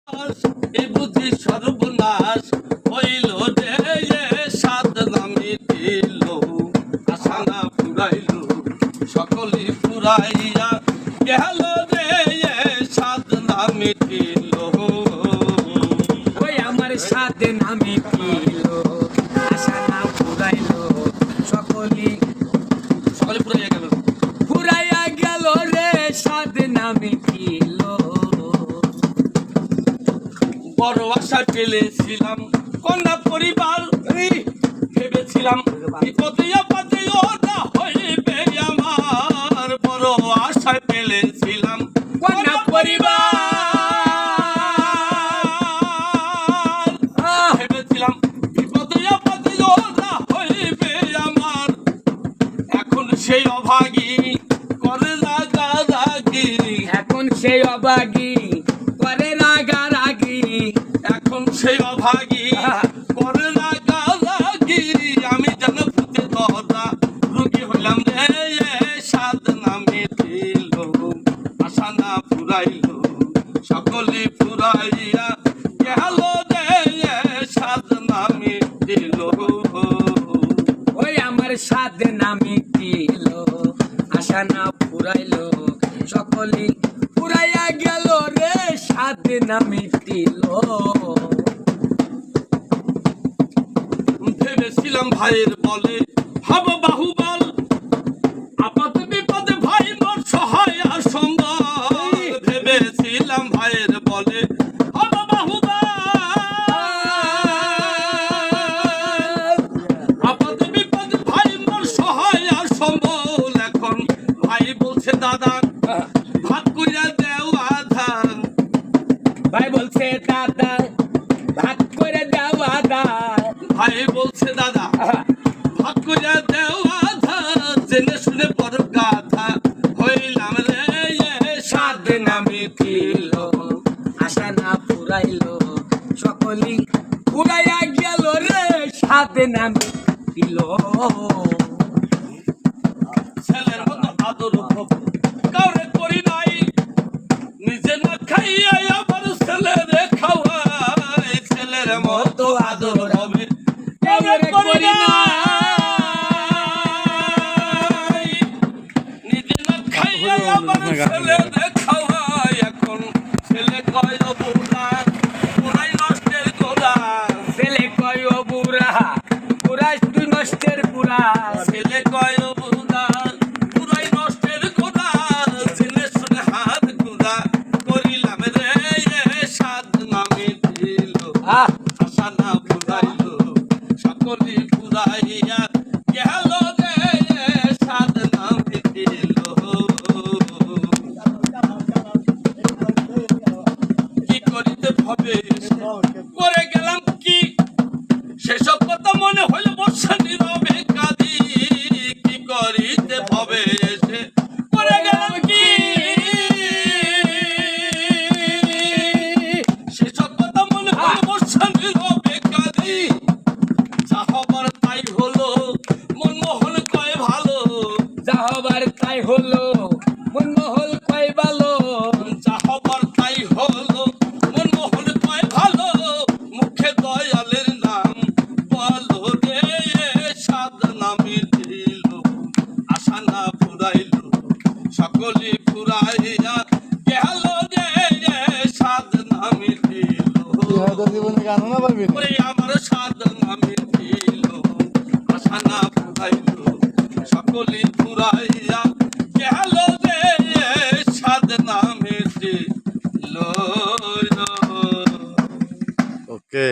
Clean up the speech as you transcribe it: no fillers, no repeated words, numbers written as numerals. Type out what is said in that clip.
এই বুঝি সর্বনাশ হইল রে সাদ নামি দিল আশানা ফুরাইল সকলি ফুরাইয়া গেল রে সাদ নামি দিল ওই আমার সাথে নামি দিল আশা না ফুরাইল সকলি সকলি ফুরাইয়া গেল ফুরাইয়া গেল রে সাথে নামি দিল বড় আশা পেলেছিলাম কন্যা পরিবার ভেবেছিলাম বিপদে আপদে ওরা হইবে আমার বড় আশা পেলেছিলাম কন্যা পরিবার ভেবেছিলাম বিপদে আপদে ওরা হইবে আমার এখন সেই অভাগী করে রাগারাগি এখন সেই অবাগী করে রাগারাগি এখন সেই অভাগী করে রাগারাগি আমি যেন ভূতে ধরা রোগী হইলাম রে সাদ নামে দিল আশা না ফুরাইল সকলে ফুরাইয়া গেল রে সাদ নামে দিল ওই আমার সাথে নামি দিল আশা না ফুরাইল সকলি ফুরাইয়া গেল রে সাথে নামি দিল ভেবেছিলাম ভাইয়ের বলে হব বাহুবল আপদ বিপদে ভাই মোর সহায় আর সম্বল ভেবেছিলাম ভাইয়ের বলে হব বাহুবল আপদ বিপদে ভাই মোর সহায় আর সম্বল এখন ভাই বলছে দাদা ভাত কইরা দেও আধার ভাই বলছে দাদা ভাত করে দাও আদা ভাই বলছে দাদা ভাগ করে দেওয়া আধা জেনে শুনে বড় গাথা হইলাম রে সাদ নামি দিল আশা না ফুরাইল সকলি ফুরাইয়া গেল রে সাথে নামি দিল ছেলের মতো আদর ভব কাউরে করি নাই নিজে না খাইয়া আবার ছেলেরে খাওয়াই ছেলের মতো আদর হবে কাউরে করি নাই নিজে না খাইয়া আবার ছেলেরে খাওয়াই এখন ছেলে কয় বুড়া বুড়াই নষ্টের গোড়া ছেলে কয় ও বুড়া বুড়া তুই নষ্টের বুড়া ছেলে কয় বুড়া বুড়াই নষ্টের গোড়া জেনে শুনে হাত গুড়া করিলাম রে সাদ নামে দিল আশা না ফুরাইল সকলি ফুরাইয়া গেল রে সাদ নামে দিল কি করিতে হবে করে গেলাম কি সেসব কথা মনে হইল বর্ষা নীরবে কাঁদি কি করিতে হবে এসে করে গেলাম কি সেসব কথা মনে হইল বর্ষা নীরবে কাঁদি যা হবার তাই হলো মনমোহন কয় ভালো যা হবার তাই হলো মনমোহন কয় ভালো যা হবার তাই হলো মনমোহন কয় ভালো মুখে দয়ালের নাম বলো রে সাদ নামে দিল আশা না ফুরাইল সকলে ফুরাইয়া গেল রে সাদ নামে দিল ওরে আমার সাদ নামে দিল আশা না ফুরাইল সকলে ফুরাইয়া গেল